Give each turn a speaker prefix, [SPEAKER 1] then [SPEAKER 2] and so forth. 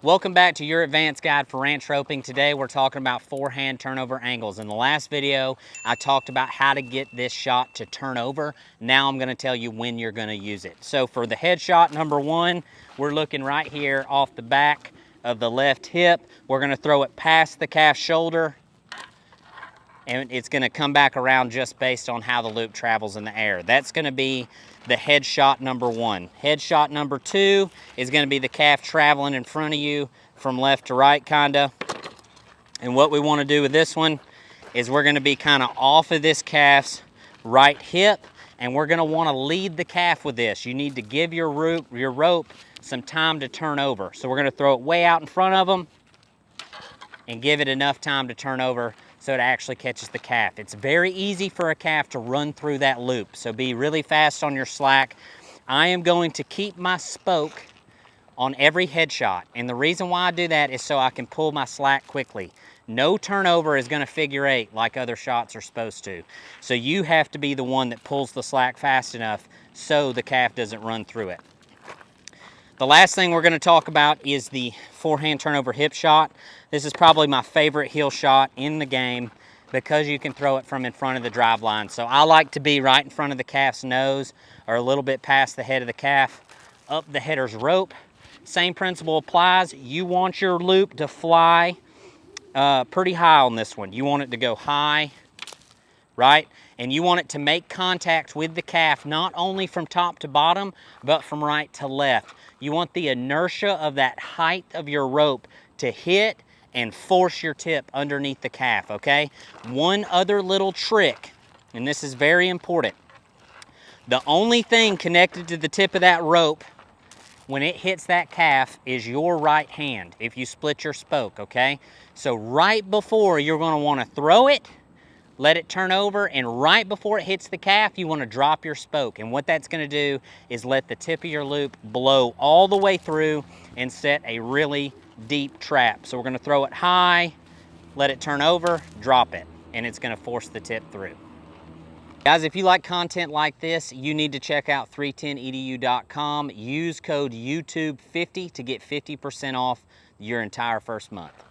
[SPEAKER 1] Welcome back to your advanced guide for ranch roping. Today we're talking about forehand turnover angles. In the last video, I talked about how to get this shot to turn over. Now I'm gonna tell you when you're gonna use it. So for the head shot number one, we're looking right here off the back of the left hip. We're gonna throw it past the calf shoulder, and it's gonna come back around just based on how the loop travels in the air. That's gonna be the head shot number one. Head shot number two is gonna be the calf traveling in front of you from left to right, kinda. And what we wanna do with this one is we're gonna be kinda off of this calf's right hip, and we're gonna wanna lead the calf with this. You need to give your rope some time to turn over. So we're gonna throw it way out in front of them and give it enough time to turn over so it actually catches the calf. It's very easy for a calf to run through that loop, so be really fast on your slack. I am going to keep my spoke on every head shot, and the reason why I do that is so I can pull my slack quickly. No turnover is gonna figure eight like other shots are supposed to. So you have to be the one that pulls the slack fast enough so the calf doesn't run through it. The last thing we're going to talk about is the forehand turnover hip shot. This is probably my favorite heel shot in the game because you can throw it from in front of the drive line. So I like to be right in front of the calf's nose or a little bit past the head of the calf, up the header's rope. Same principle applies. You want your loop to fly pretty high on this one. You want it to go high, right? And you want it to make contact with the calf, not only from top to bottom, but from right to left. You want the inertia of that height of your rope to hit and force your tip underneath the calf, okay? One other little trick, and this is very important. The only thing connected to the tip of that rope when it hits that calf is your right hand, if you split your spoke, okay? So right before you're gonna wanna throw it, let it turn over, and right before it hits the calf, you want to drop your spoke. And what that's going to do is let the tip of your loop blow all the way through and set a really deep trap. So we're going to throw it high, let it turn over, drop it, and it's going to force the tip through. Guys, if you like content like this, you need to check out 310edu.com. Use code YouTube50 to get 50% off your entire first month.